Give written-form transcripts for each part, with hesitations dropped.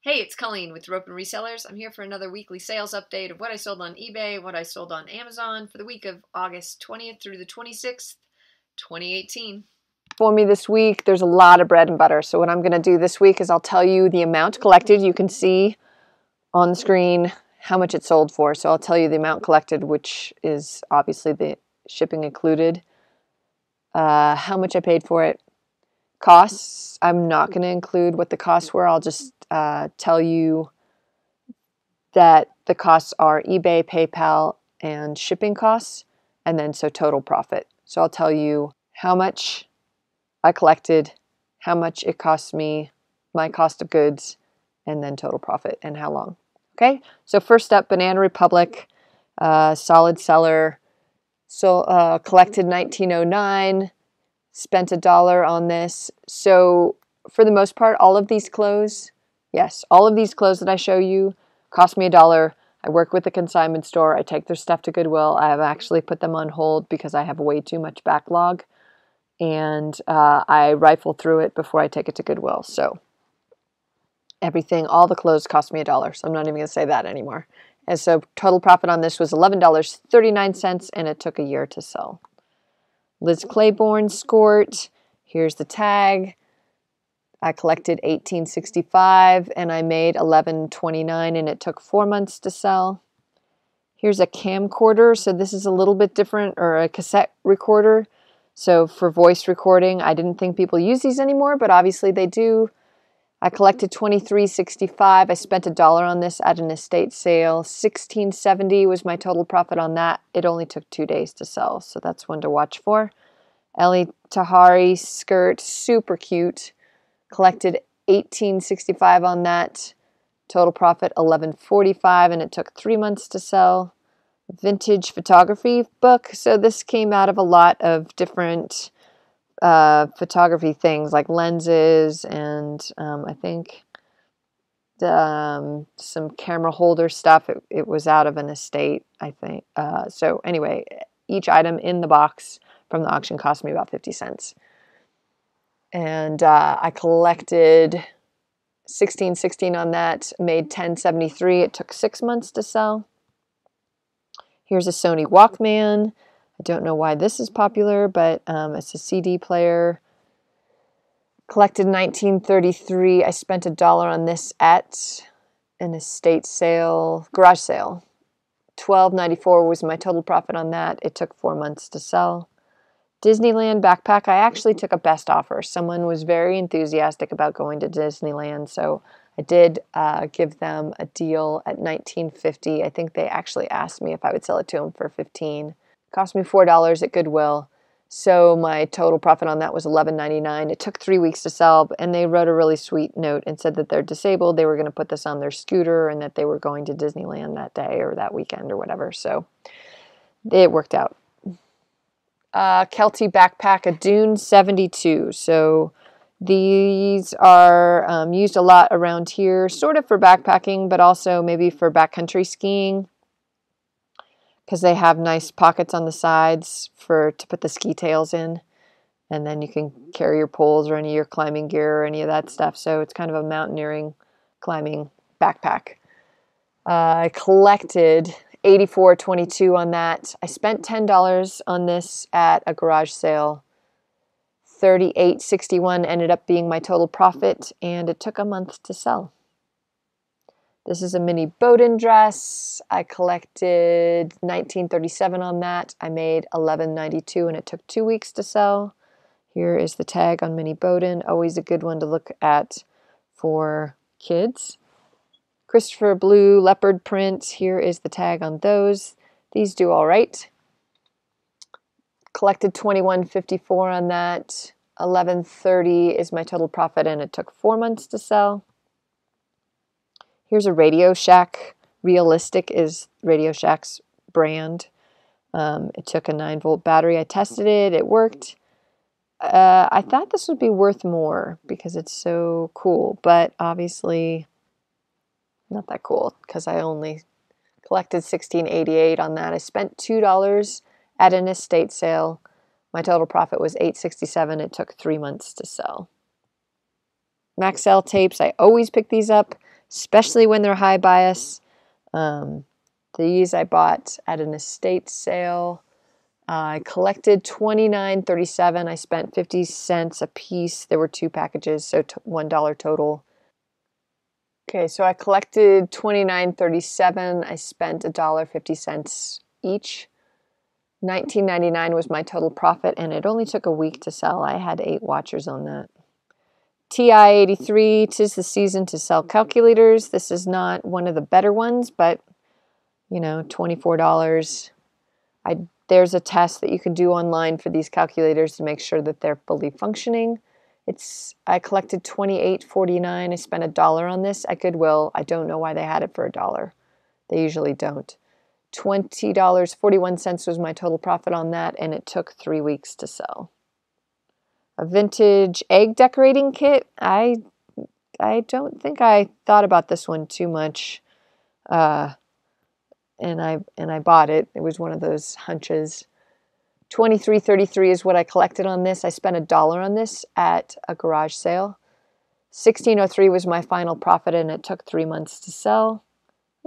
Hey, it's Colleen with Rope and Resellers. I'm here for another weekly sales update of what I sold on eBay, what I sold on Amazon for the week of August 20th through the 26th, 2018. For me this week, there's a lot of bread and butter. So what I'm going to do this week is I'll tell you the amount collected. You can see on the screen how much it sold for. So I'll tell you the amount collected, which is obviously the shipping included, how much I paid for it, costs. I'm not going to include what the costs were. I'll just tell you that the costs are eBay, PayPal, and shipping costs, and then so total profit. So I'll tell you how much I collected, how much it cost me, my cost of goods, and then total profit and how long. Okay, so first up, Banana Republic, solid seller, so collected 1909, spent $1 on this. So for the most part, all of these clothes, yes, all of these clothes that I show you cost me $1. I work with a consignment store. I take their stuff to Goodwill. I have actually put them on hold because I have way too much backlog, and I rifle through it before I take it to Goodwill. So everything, all the clothes cost me $1. So I'm not even going to say that anymore. And so total profit on this was $11.39, and it took a year to sell. Liz Claiborne Skort, here's the tag. I collected $18.65 and I made $11.29, and it took 4 months to sell. Here's a camcorder, so this is a little bit different, or a cassette recorder. So for voice recording, I didn't think people use these anymore, but obviously they do. I collected $23.65. I spent $1 on this at an estate sale. $16.70 was my total profit on that. It only took 2 days to sell, so that's one to watch for. Ellie Tahari skirt, super cute. Collected $18.65 on that. Total profit $11.45, and it took 3 months to sell. Vintage photography book. So this came out of a lot of different photography things like lenses and I think some camera holder stuff. It was out of an estate, I think. So anyway, each item in the box from the auction cost me about 50 cents. And I collected $16.16 on that, made $10.73. It took 6 months to sell. Here's a Sony Walkman. I don't know why this is popular, but it's a CD player. Collected $19.33. I spent $1 on this at an estate sale, garage sale. $12.94 was my total profit on that. It took 4 months to sell. Disneyland backpack. I actually took a best offer. Someone was very enthusiastic about going to Disneyland, so I did give them a deal at $19.50. I think they actually asked me if I would sell it to them for $15. Cost me $4 at Goodwill, so my total profit on that was $11.99. It took 3 weeks to sell, and they wrote a really sweet note and said that they're disabled. They were going to put this on their scooter and that they were going to Disneyland that day or that weekend or whatever, so it worked out. Kelty backpack, a Dune 72. So these are used a lot around here, sort of for backpacking, but also maybe for backcountry skiing, because they have nice pockets on the sides to put the ski tails in, and then you can carry your poles or any of your climbing gear or any of that stuff. So it's kind of a mountaineering, climbing backpack. I collected $84.22 on that. I spent $10 on this at a garage sale. $38.61 ended up being my total profit, and it took a month to sell. This is a mini Bowden dress. I collected $19.37 on that. I made $11.92, and it took 2 weeks to sell. Here is the tag on mini Bowden. Always a good one to look at for kids. Christopher Blue leopard print. Here is the tag on those. These do all right. Collected $21.54 on that. $11.30 is my total profit, and it took 4 months to sell. Here's a Radio Shack. Realistic is Radio Shack's brand. It took a 9-volt battery. I tested it. It worked. I thought this would be worth more because it's so cool, but obviously not that cool because I only collected $16.88 on that. I spent $2 at an estate sale My total profit was $8.67. It took 3 months to sell. Max sell tapes, I always pick these up, especially when they're high bias. These I bought at an estate sale. I collected $29.37. I spent 50 cents a piece. There were 2 packages, so $1 total. Okay, so I collected $29.37. I spent $1.50 each. $19.99 was my total profit, and it only took a week to sell. I had 8 watchers on that. TI-83, 'tis the season to sell calculators. This is not one of the better ones, but, you know, $24. There's a test that you can do online for these calculators to make sure that they're fully functioning. I collected $28.49. I spent $1 on this at Goodwill. I don't know why they had it for $1. They usually don't. $20.41 was my total profit on that, and it took 3 weeks to sell. A vintage egg decorating kit. I don't think I thought about this one too much, and I bought it. It was one of those hunches. $23.33 is what I collected on this. I spent $1 on this at a garage sale. $16.03 was my final profit, and it took 3 months to sell.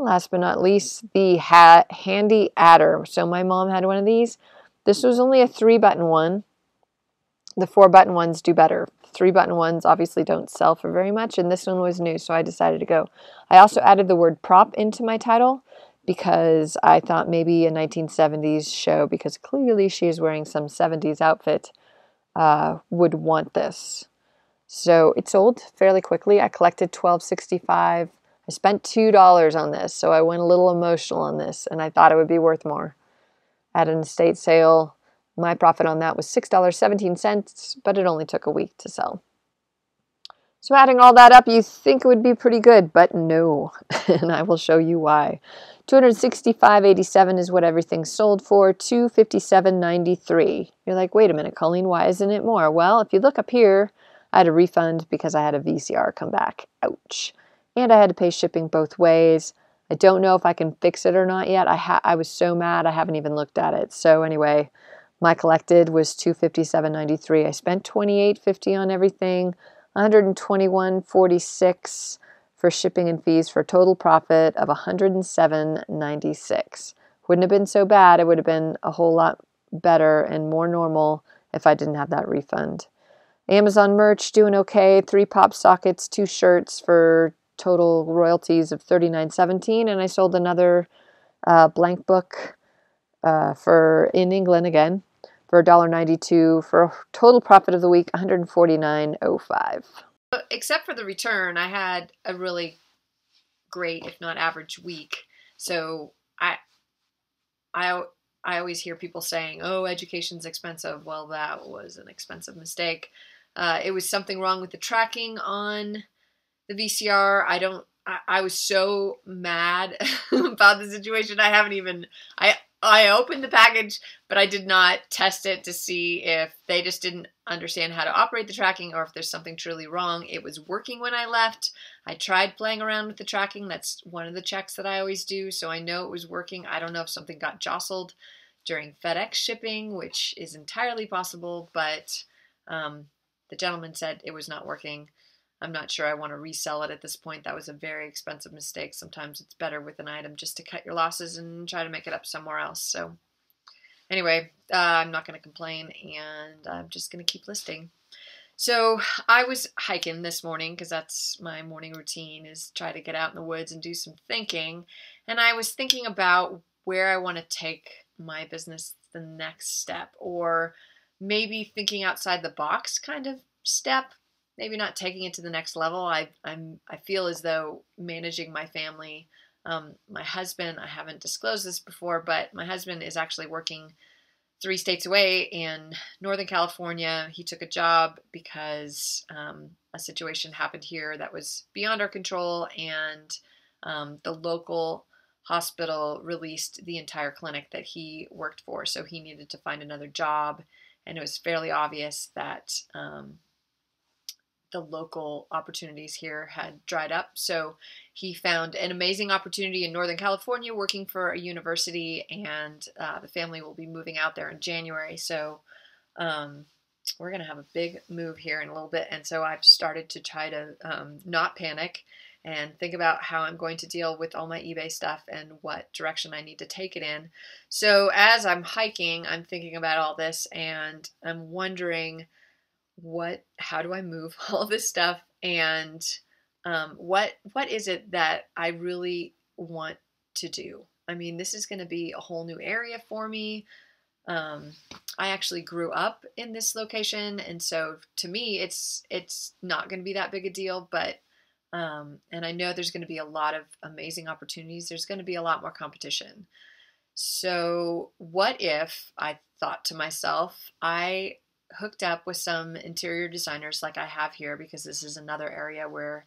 Last but not least, the handy adder. So my mom had one of these. This was only a 3-button one. The 4-button ones do better. 3-button ones obviously don't sell for very much, and this one was new, so I decided to go. I also added the word prop into my title because I thought maybe a 1970s show, because clearly she is wearing some 70s outfit, would want this. So it sold fairly quickly. I collected $12.65. I spent $2 on this, so I went a little emotional on this, and I thought it would be worth more. At an estate sale, my profit on that was $6.17, but it only took a week to sell. So adding all that up, you think it would be pretty good, but no, and I will show you why. $265.87 is what everything sold for, $257.93. You're like, wait a minute, Colleen, why isn't it more? Well, if you look up here, I had a refund because I had a VCR come back. Ouch. And I had to pay shipping both ways. I don't know if I can fix it or not yet. I was so mad I haven't even looked at it. So anyway, my collected was $257.93. I spent $28.50 on everything, $121.46 for shipping and fees, for a total profit of $107.96. Wouldn't have been so bad. It would have been a whole lot better and more normal if I didn't have that refund. Amazon merch, doing okay. 3 pop sockets, 2 shirts for total royalties of $39.17, and I sold another blank book in England again for $1.92 for a total profit of the week $149.05. Except for the return, I had a really great, if not average, week. So I always hear people saying, "Oh, education's expensive." Well, that was an expensive mistake. It was something wrong with the tracking on the VCR. I was so mad about the situation. I opened the package, but I did not test it to see if they just didn't understand how to operate the tracking or if there's something truly wrong. It was working when I left. I tried playing around with the tracking. That's one of the checks that I always do, so I know it was working. I don't know if something got jostled during FedEx shipping, which is entirely possible, but the gentleman said it was not working. I'm not sure I want to resell it at this point. That was a very expensive mistake. Sometimes it's better with an item just to cut your losses and try to make it up somewhere else. So anyway, I'm not going to complain, and I'm just going to keep listing. So I was hiking this morning because that's my morning routine, is try to get out in the woods and do some thinking. And I was thinking about where I want to take my business the next step, or maybe thinking outside the box kind of step. Maybe not taking it to the next level. I feel as though managing my family, my husband, I haven't disclosed this before, but my husband is actually working 3 states away in Northern California. He took a job because a situation happened here that was beyond our control, and the local hospital released the entire clinic that he worked for, so he needed to find another job, and it was fairly obvious that the local opportunities here had dried up. So he found an amazing opportunity in Northern California working for a university, and the family will be moving out there in January. So We're going to have a big move here in a little bit. And so I've started to try to not panic and think about how I'm going to deal with all my eBay stuff and what direction I need to take it in. So as I'm hiking, I'm thinking about all this and I'm wondering how do I move all this stuff, and what is it that I really want to do? I mean, this is going to be a whole new area for me. I actually grew up in this location, and so to me, it's not going to be that big a deal. But and I know there's going to be a lot of amazing opportunities. There's going to be a lot more competition. So what if I thought to myself, I hooked up with some interior designers like I have here, because this is another area where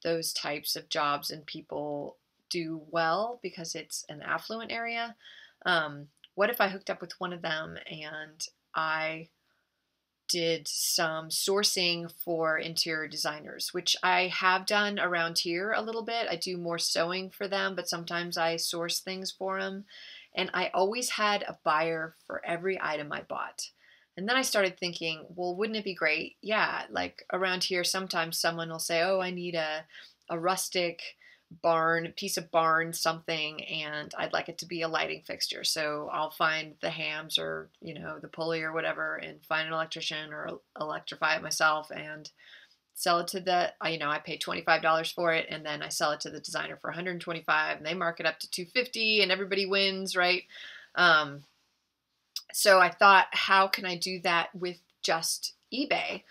those types of jobs and people do well because it's an affluent area. What if I hooked up with one of them and I did some sourcing for interior designers, which I have done around here a little bit. I do more sewing for them, but sometimes I source things for them. And I always had a buyer for every item I bought. And then I started thinking, well, wouldn't it be great? Yeah, like around here, sometimes someone will say, oh, I need a rustic piece of barn something, and I'd like it to be a lighting fixture. So I'll find the hams or, the pulley or whatever, and find an electrician or electrify it myself and sell it to I pay $25 for it, and then I sell it to the designer for $125, and they mark it up to $250, and everybody wins, right? So I thought, how can I do that with just eBay?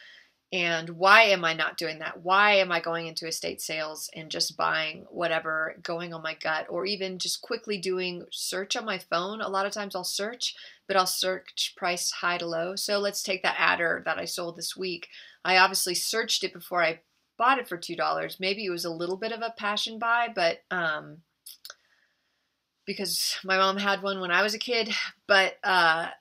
And why am I not doing that? Why am I going into estate sales and just buying whatever, going on my gut, or even just quickly doing search on my phone? A lot of times I'll search, but I'll search price high to low. So let's take that adder that I sold this week. I obviously searched it before I bought it for $2. Maybe it was a little bit of a passion buy, but because my mom had one when I was a kid. But I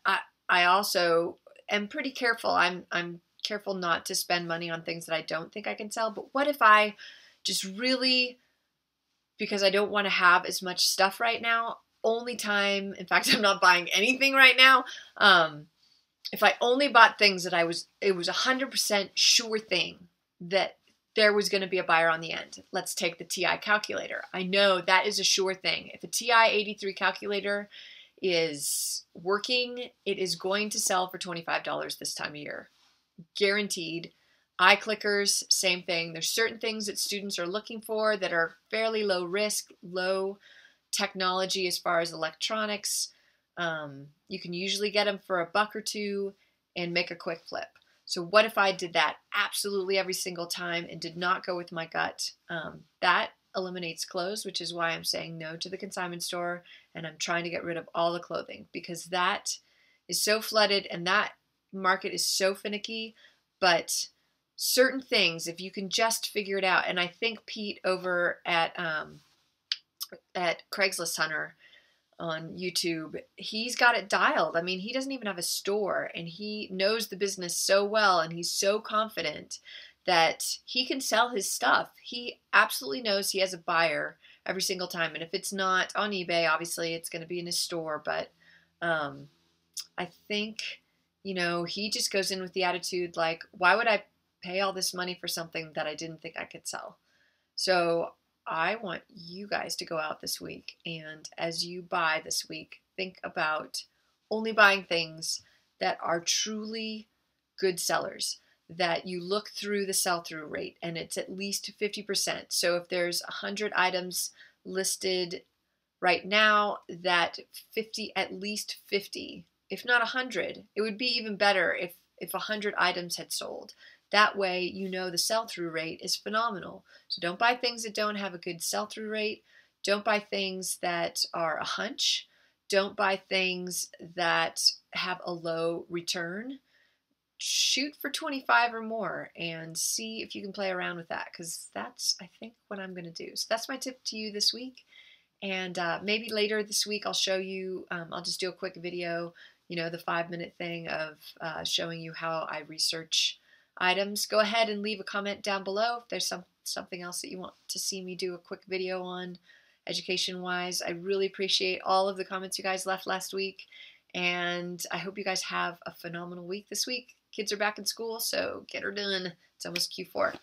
also am pretty careful. I'm careful not to spend money on things that I don't think I can sell. But what if I just really, because I don't want to have as much stuff right now, in fact, I'm not buying anything right now. If I only bought things that it was 100% sure thing that there was going to be a buyer on the end. Let's take the TI calculator. I know that is a sure thing. If a TI 83 calculator is working, it is going to sell for $25 this time of year. Guaranteed. iClickers, same thing. There's certain things that students are looking for that are fairly low risk, low technology as far as electronics. You can usually get them for $1 or $2 and make a quick flip. So what if I did that absolutely every single time and did not go with my gut? That eliminates clothes, which is why I'm saying no to the consignment store, and I'm trying to get rid of all the clothing, because that is so flooded and that market is so finicky. But certain things, if you can just figure it out, and I think Pete over at Craigslist Hunter on YouTube, he's got it dialed. I mean, he doesn't even have a store, and he knows the business so well, and he's so confident that he can sell his stuff. He absolutely knows he has a buyer every single time. And if it's not on eBay, obviously it's going to be in his store. But I think, he just goes in with the attitude like, why would I pay all this money for something that I didn't think I could sell? So I want you guys to go out this week, and as you buy this week, think about only buying things that are truly good sellers, that you look through the sell-through rate and it's at least 50%. So if there's 100 items listed right now, that at least 50, if not 100, it would be even better if 100 items had sold. That way, the sell-through rate is phenomenal. So don't buy things that don't have a good sell-through rate. Don't buy things that are a hunch. Don't buy things that have a low return. Shoot for 25 or more and see if you can play around with that, because that's, I think, what I'm going to do. So that's my tip to you this week. And maybe later this week I'll show you, I'll just do a quick video, the 5-minute thing of showing you how I research items. Go ahead and leave a comment down below if there's something else that you want to see me do a quick video on education wise. I really appreciate all of the comments you guys left last week, And I hope you guys have a phenomenal week this week. Kids are back in school, so get her done. It's almost Q4.